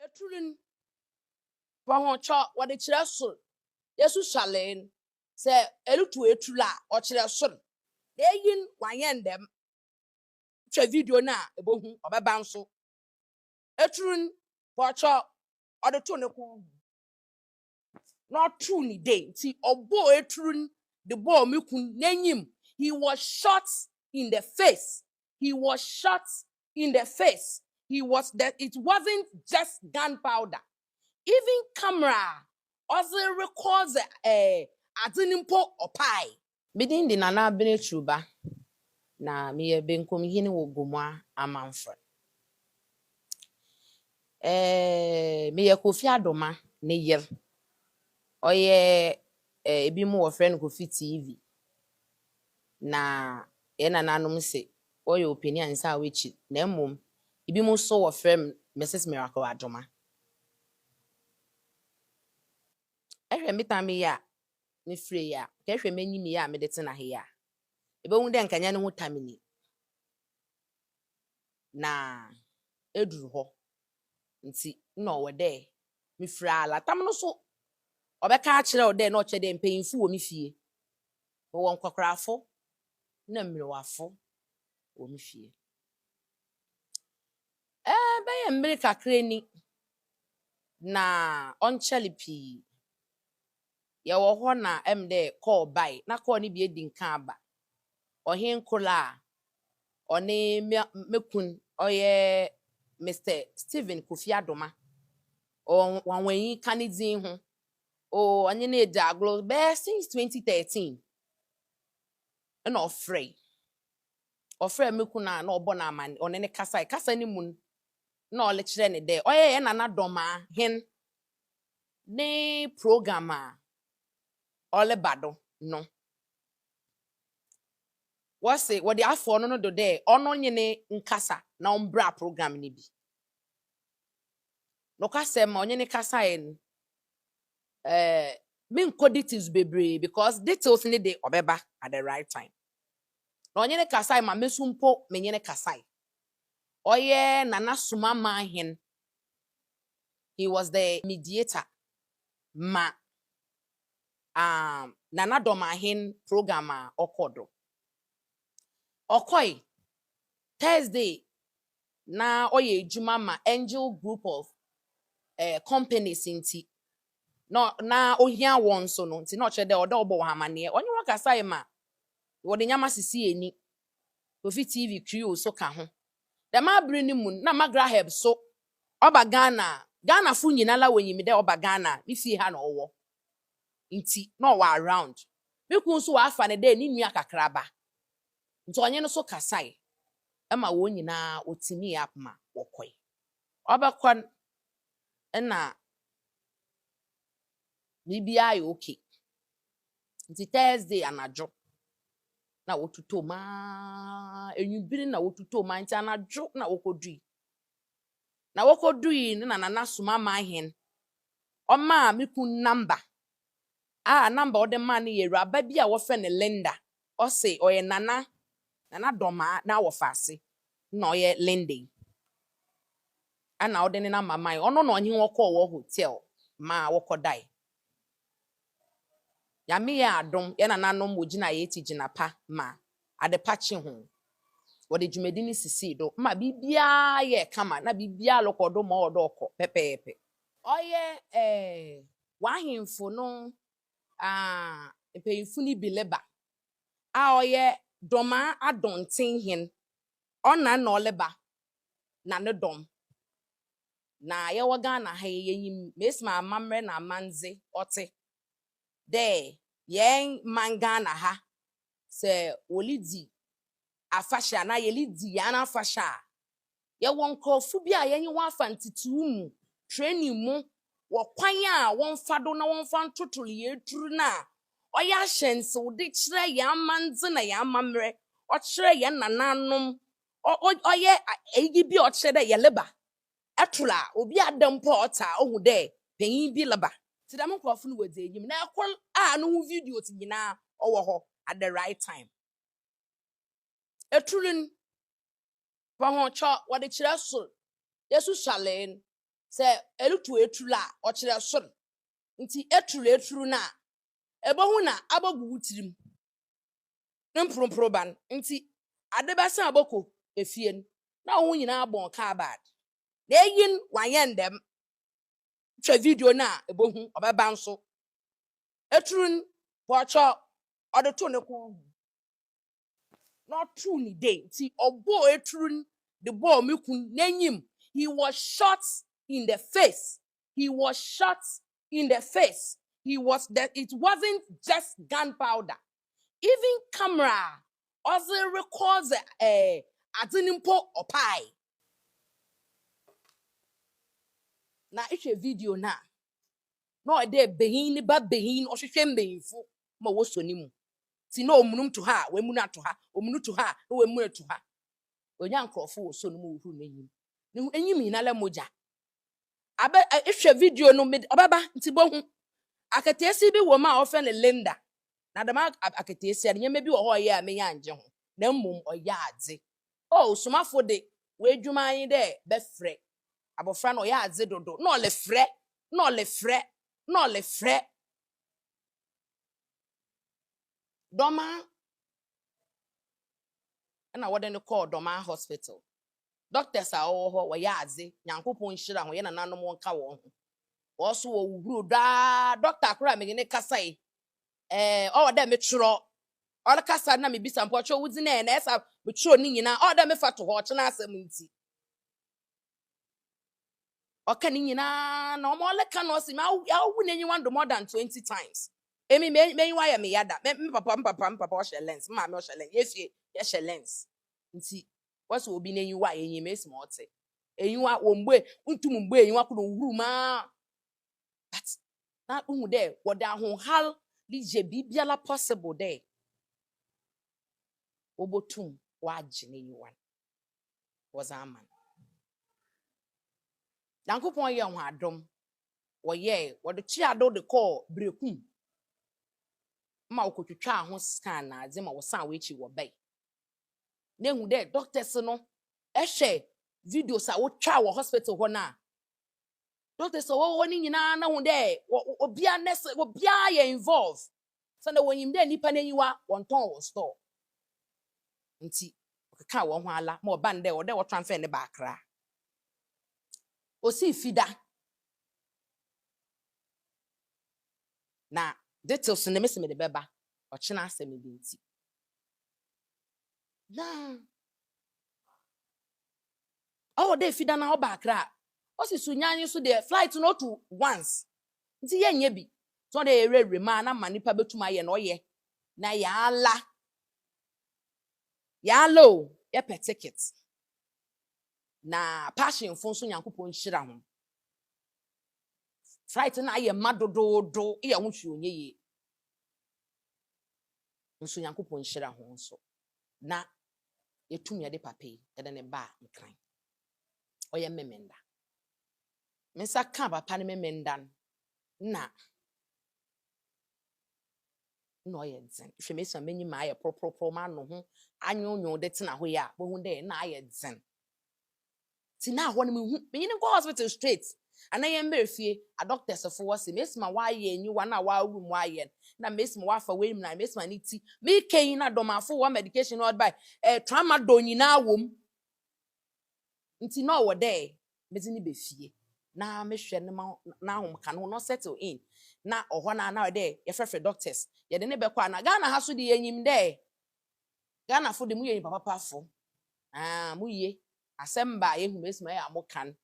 Etruba Sh0t what the Sh0t Yesu Shalen say elutu etula or Sh0t they yin wayen them video na ebohu obeba nso Etruba Sh0t or the tone not true ni day see obo Etruba the boy mikun nenyim he was shot in the face. He was shot in the face. He was that it wasn't just gunpowder. Even camera also records azinimpo opai. Bidin di nana Abena Etruba na miye benkom hini wo gomwa amanfra. Miye Kofi Adoma ne yer. Oye ebi mu wo friend Kofi TV. Na ena nanom se oye opinion sa wechi na emom ibi mu so wo frem Mrs. Miracle Adoma ehwe mitami ya ni free ya ka ehwe manyi mi ya me de tena he ya ebe hu de nkanya ne hu tamini na eduru ho nti na owe de mi free ala tam no so obeka a kire o de na o che de mpanyinfu wo mi fie wo nkwakrafo na mmirewafo wo mi fie be ye mmiri kakra ni na onchele pi ye wo ho na de call by na call ni bi edi nka aba ohin kola oni mekun oye Mr. Steven Kofi Adoma o wanwen kanidin ho o onye na eji aglo be since 2013 na ofrey mekun na obo na amani onene kasa ni mun na ole kire ne de oye na Adoma hin ne program a ole bado no wase what the afọ no do de ono nyene nkasa na ombra program ni bi no kasa ma onye ne kasa en me details bebre because details ni de obeba at the right time na onye ne kasa ma mesumpo menye ne kasa oye na suma ma hin he was the mediator ma na Adoma hin program a okodo okoi Thursday na oye ejuma ma Angel group of companies inti no na ohia won so no nti na chede odo obo hamane onye wakasa ma wo de nyama sisi eni Kofi TV crew so ka ho de ma bre ni mun na magraheb so oba Ghana fu nyina la wanyimi de oba Ghana ifi ha na owo nti no wa around meku so wa afa ne de ni nua kakraba nti onye no so kasai ema wo nyina otimi up ma wokoi obekon na bibia ya okay nti Thursday anajo na wotuto ma enwibiri na wotuto ma nti anajo na wokodui na suma ma hin oma meku number number ode man ye raba bia wo fe ne Linda o say oye nana Dormaa na wo fase na oye Linda ana ode ne na mama ono na onye wo call wo hotel ma wo kodai ya me ya adom ya nananom wo gina ye ti gina pa ma ade pachi ho wo de dwumedini sisi do ma bibia ye kama na bibia lokodo ma odoko pepepe oye wahemfo no mpanyinfu ni bileba oye Dormaa adonten hin ona na oleba na ne dom na ye waga na ha yeyim mesma amamre na amanze ote de yen manga na ha se olidi afasha na ye lidi ya na afasha ye wonkofu bia ye wa afantitu mu training mu wo kwan a wonfa do na wonfa ntotolo ye turu na oya hyense wo de kire ya amanze na ya amamre o kire ye nananom oye eyi bi o kire de ye leba etula obi adampo ota ohu de panyin bi leba tidam nkofu no wodi enyim na ekol no video ti nyina owo ho at the right time Etruba Sh0t what the Sh0cking Yesu Shalen se elutu etrula o kire so nti etru na ebo hu na abogu tirim mproban nti adebasa aboko efie na hu nyina abon ka bad na yin wayen dem twa video na ebo hu obeba nso etrun pocho odeto ne ko not true ni day nti obo etrun the ball mekun nanyim he was shot in the face. He was shot in the face. He was that it wasn't just gunpowder. Even camera also records azinimpo opai. Na a video na. No de behin ba behin o hwehwem behinfo ma wo soni mu. Ti na omunum to ha, we munu to ha, omunu to ha, no we munu to ha. Onya nkrofo wo soni mu hu n'enyim. Ne enyim na le moja. Abe ehwe video no obaba nti bohu akatesi bi wo ma ofe ne Linda na dama akatesi anya me bi wo ho ye a me ya anje ho na mmom oya adze o somafo de we adwuma anyi de be frɛ abofra no oya adze dodo na ole frɛ Dormaa na wo de ne call Dormaa hospital doctors a wo ya adze nyankopon hira ho ye na nanom nka wo ho also wo wuru da doctor akura me ne kasai all dem metro all kasa na me bisa mpo cho wudi na esa metro ni nyina all dem fa to ho che na asem nti oka ni nyina na omo le ka no si ma wu na nyi wando more than 20 times emi me wa ya me yada me papa o she lens ma me o she lens yefie ye she lens nti wase obi na nyi wa yenyi me esi ma ote enyi wa wo mgbe ntum mgbe enyi wa ko wuru ma but na umu de wo da ho hal li je bibiala possible de obotum wa gine yiwan was a man Yankopon ye ho adom wo ye wo de chi ado de call brekum ma okotwetwa ho scan na ade ma wo san we chi wo bai na hu de doctors no ehwe videos a wo twa wo hospital ho na doctors wo ni nyina na hu de obia nurse obia ye involve so na wonyim de nipa na yiwa won ton wo store nti okeka wo ho ala ma oba nde wo de wo transfer ne ba akra osi fida na details ne meseme de beba ochina asem bi nti na de fida na oba akra osi sunyanyi so de flight no to once nti ye nya bi so de ere ma na manipa betuma ye na oye na ya lo ye pet ticket na passion fun so Yankopon hira ho flight na ye madododo ye ho hwe onye ye nso Yankopon hira ho nso na yetum ye de papai ye de ne ba nkran oye memenda mensa ka papa ne memenda na no ye dzen hwemesa menyi ma ye propropro ma no ho anyonyo de tena ho ya bo hu de na ye dzen ti na ho ne mehu menyi go hospital straight anaye mberefie a doctors for wase mesima wa ye enyi wa na wa room wa ye na mesima wa fa we na mesima ni ti me ken na domafo wa medication or by trauma do nyina wom nti no wo de mezi ni befie na mehwe ne ma na ahom ka no settle in na oho na de ye frefre doctors ye de ne be kwa na Ghana ha so de yenyim de Ghana fo de mu ye papa fo mu ye asemba ye hu mesima ya mokan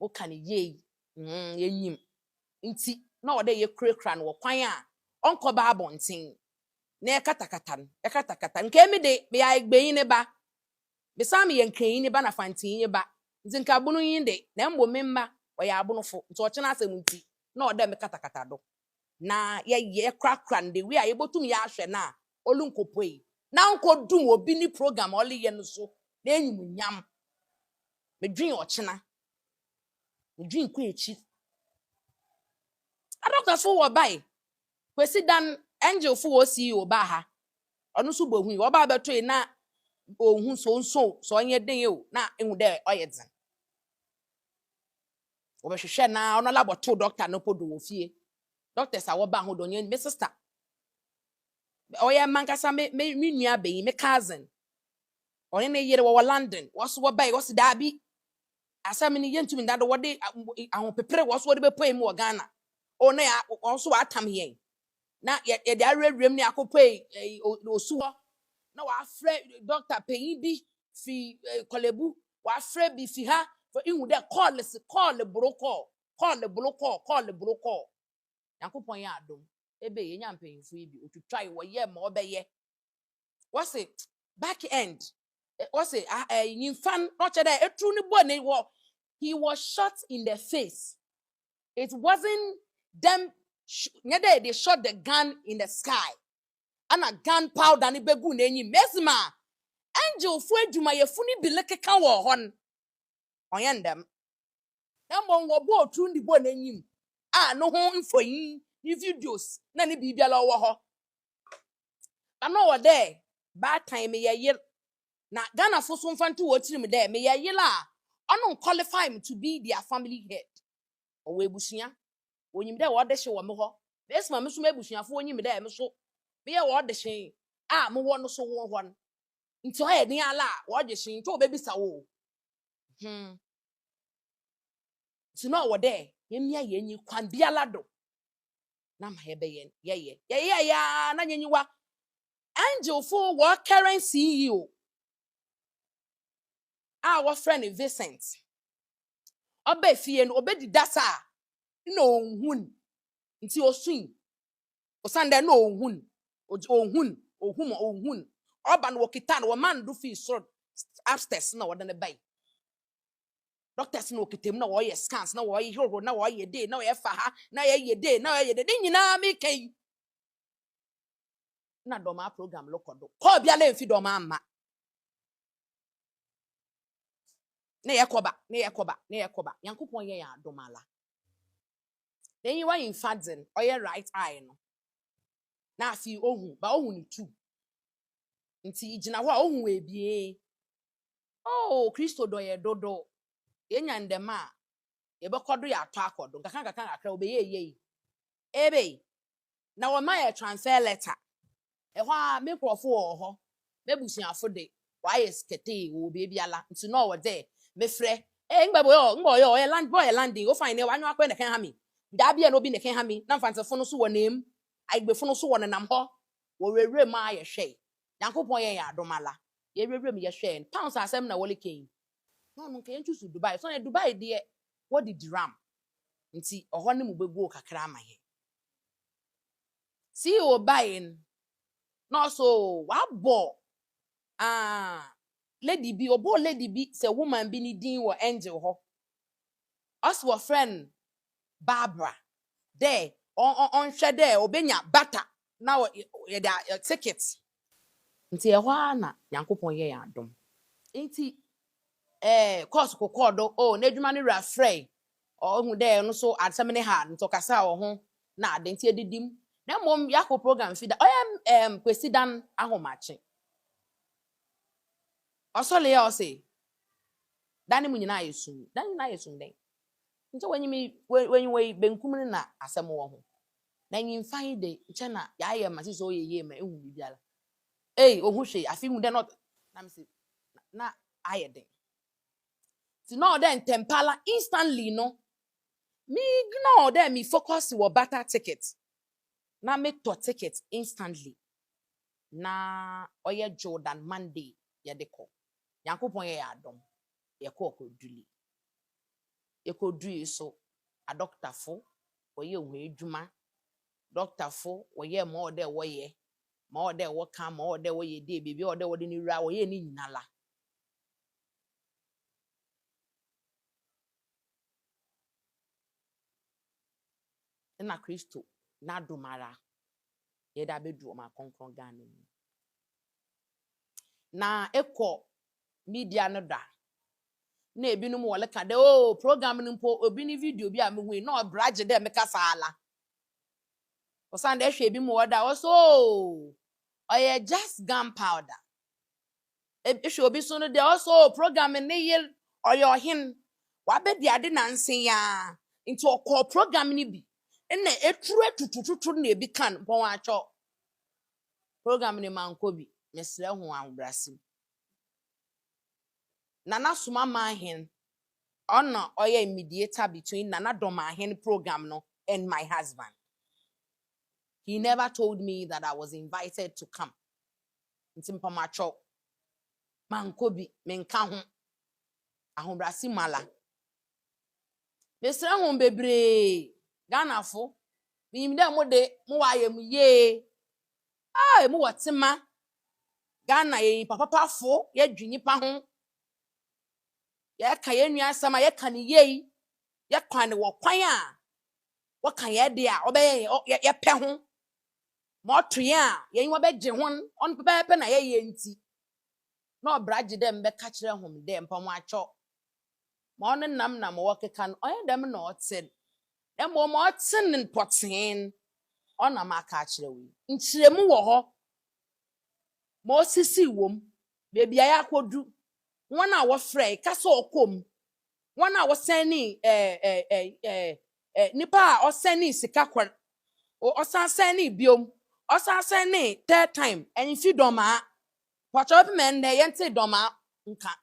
okan ye yenyim nti na wo de ye krekra no kwan a onko ba abonten na ye katakata nke mi de me ya egbeyin ne ba be sam ye nkan ne ba na fantin ye ba nti nka bunu yin de na mbo memma wo ya bunu fo nti o chena asem nti na o de me katakata do na ye krakra nde wi a ye botum ya ahwe na olunkopoi na nkodum obi ni program oli ye no so na enyum nyam medwin o chena medwin ko echi adokta fo wo bai kwesi dan angel fo wo CEO ba ha onu so bohu wo ba beto na ohun so onye den o na ehu de oyedzen Obehwehwe na ono labo to doctor no podo wo fie. Doctors a wo ba ho do nye me sister. Oya mankasa me nua abeyi me cousin. One ne yere wo London. Wo so wo bai wo se da bi. Asam ni yentumi ndado wo de ahon pepere wo so wo de be poi mu wo Ghana. O na ya wo so atam yen. Na ye de arewrem ne akopoi osu ho. Na wa afre doctor peyin bi fi kolebu. Wa afre bi fi ha for ihu de call le broko. Call le broko. Yakopon ya adom. Ebe ye nya mpanyinfo ibi otutwai wo ye ma obeye. What's it? Back end. What's it? Nyimfan no chede etru ni bo ne wo. He was shot in the face. It wasn't them they shot the gun in the sky. And a gun powder ni begu na enyi mesma. Angel fu adwuma ye fu ni bilekeka wo hon. Oyendem. Embo wo bo otru ndi bo na enyim. No ho mfoyin ni videos na ni bibia la wo ho. Ano wo there bad time me ye na Ghana fo so mfanto wo tiri me there me ye la ono qualify me to be their family head. Owe ebusia onyim there wo de hye wo me ho. Mesma me so ebusia fo onyim there me so me ye wo de hye me wo no so wo ho no. Nti o ye ni ala wo de hye nti obebisa wo. Ti no wo there ye mia ye nyi kwan biala do. Na ma ye be ye ya na nyenyiwa Angel for what current CEO. Our friend Vincent. Obe fie no obe didasa. No hun. Nti oswin. Osande no hun. Ohun. Oba no kita no man do fi so upstairs na wada ne bai. Doctors no kitem na wo ye scans na wo ye horo na wo ye day na wo ye fa ha na ye day na ye day nyina me kai. Na Dormaa program lokodo. Ko bia le mfi Dormaa amma. Ne yekoba. Yankopon ye ya Adoma la. Then you in fadzin or your right eye no. Na afi ohun, ba ohun ni tu. Nti igina ho ohun we bie. Oh, Christo do ye dodo. Ye nya ndema. Ye bekodo ya ato akodo. Kaka akra obeye. Ebe. Na wo ma ye transfer letter. Ho a me krofo ho. Mebusuafo de. Wa ye skete wo bia ala. Nti no wo de. Me frɛ ngbo yo land boy landing o fine wa anwa akwa na kan ha me da bia no bi na kan ha me na mfantefo no so wɔ nem aigbefo no so wɔ nenam hɔ wo rewre ma ye hwɛ Yankopon ye ya Adoma la ye rewre me ye hwɛ pounds asɛm na wole kan no kan choose Dubai so na Dubai de what the dirham nti ɔhɔ ne mu begu kakra ama ye see o buying no so wa bo lady bi obo lady bi se woman bi ni din wo Angel ho us wo friend Barbara there on hwe there obenya butter na ye da tickets nti e ho na Yankopon ye ya adom nti course kokodo na adwuma ne rafrey hu there no so asem ne ha nto kasa wo ho na ade nti edidim na mom yakọ program fi da kwesidan ahomache osole ya ose dani munyina yesu dani na yesu den nche wenyi benkum na asem wo ho na nyimfan de nche na ya ye ma so ye ma ehu bibiala ohu hwe afi hu de not na me se na aye den ti no den tempala instantly no me ignore them me focus wo butter ticket na me to ticket instantly na oye Jordan Monday ye de ko Yankopon ye adom ye ko duli so a doctor fo oye hu adwuma doctor fo oye ma ode wo ye ma ode wo kan ma ode wo ye de bibi ode wo de ni wura oye ni nyinala na Kristo na domara ye da bedu ma konkron Ghana na ekọ media no da na ebinum wole ka de program no mpo obi ni video bi a me hu na obrage de me kasa ala o san de hwe ebi mu oda o so oye just gunpowder e hwe obi so no de also program ne ye oye ohin Wabe di ade nansen ya. Into okọ program ni bi. Ena etru tutututu na ebi kan pon acho. Program ni manko bi. Mesre ho anbrasim. Nana suma mahen. Ona oye mediator between Nana Dormaa hen program no and my husband. He never told me that I was invited to come. Ntimpa macho. Manko bi menka ho. Ahombrasim mala. Mesre ho bebre. Ghana fo. Mimde mo de mo waye mu ye. Ah, mu watima. Ghana ye papa fo, ye dwini pa ho. Ye ka ye nua asama ye ka ne ye. Ye kwan wo kwan a. Wo kan ye de a obeye ye pe ho. Mo twe a ye yin wo be gye ho on pepe na ye nti. Na obraje dem be ka kire hom dem pa mo acho. Mo no nam wo keka no oye dem na otin. Dem mo otin potin. Ona maka kire wi. Nchiremu wo ho. Mo sisi wom. Baby aya kodu. Wana wo frey kasa okom. Wana wo seni nipa o seni sika kwar. O san seni biom. O san seni third time and if you Dormaa. Watch up men de yente Dormaa nka.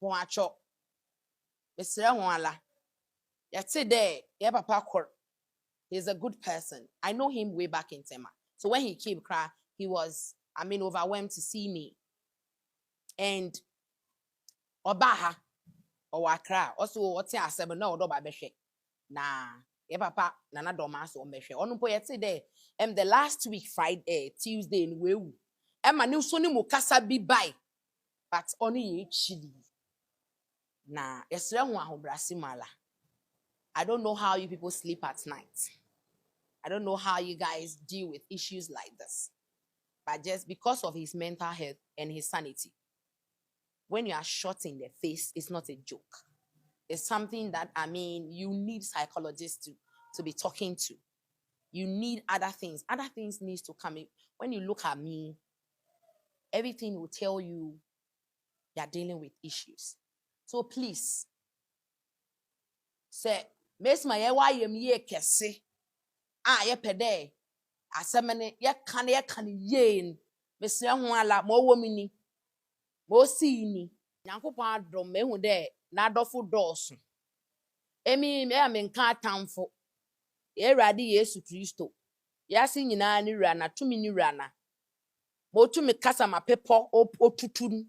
Pon acho. Besre ho ala. Yete there ye papa kwar. He's a good person. I know him way back in Tema. So when he came cry, he was overwhelmed to see me. And Obaha or Accra also what's ya seven no do ba behwe na ye papa Nana Dormaa so behwe onu po yete there the last week Friday Tuesday in wewu ma ni so ni mo kasa bi bai but onu ye chili na yesre ho ahobrasi mala. I don't know how you people sleep at night. I don't know how you guys deal with issues like this, but just because of his mental health and his sanity, when you are shot in the face, it's not a joke. It's something that, you need psychologists to be talking to. You need other things. Other things needs to come in. When you look at me, everything will tell you you're dealing with issues. So please, say, Miss my ye kese. Ye pede. Asemene ye kan yen. Miss Yahuala, mo womini. Mo si ni. Nyankopon adom mehu de na adofo dooso. Me menka atamfo. Ye Awurade Yesu Kristo. Yasi nyina ni wura na tumi ni wura na. Mo tumi kasa ma pepo otutun.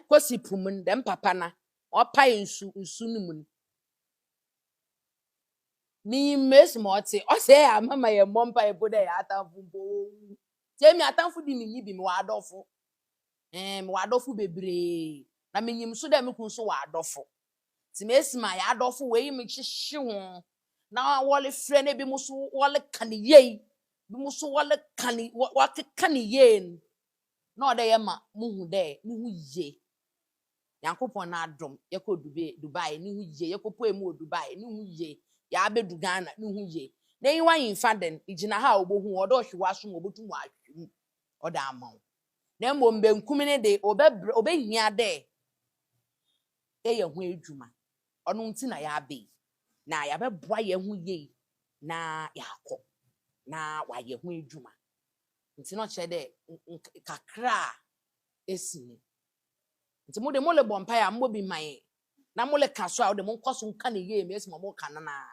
Kosi pumun dem papa na. Opa nsu ni mun. Mi mes Sh0t. O se amama ye mompa e boda ya atamfo bo. Je mi atamfo di mi nyibi mi wa adofo. Mi wa adofo bebre. Na mi nyim so de mi kun so wa adofo. Ti mesima ya adofo we mi hyehye ho. Na wole frɛ ne bi muso wole kan ye. Bi muso wole kan kan ye. Na ode ye ma muhu de ni hu ye. Yankopon na adom ye ko Dubai ni hu ye. Ye ko poemu Dubai ni hu ye. Ya abedu Ghana ni hu ye. Na yin wan yimfa den igina ha obohu odo hwewa so obotum ahwem. Oda amaw. Na mbom benkum ne de obehia de ye ho adwuma. Ono nti na ya abe. Na ya beboa ye ho ye na yakọ na wa ye ho adwuma nti no kire de kakra esini nti mo de mo le bompa ya mo bi man na mo le kaso a o de mo nkoso nka ne ye me esimo mo kanana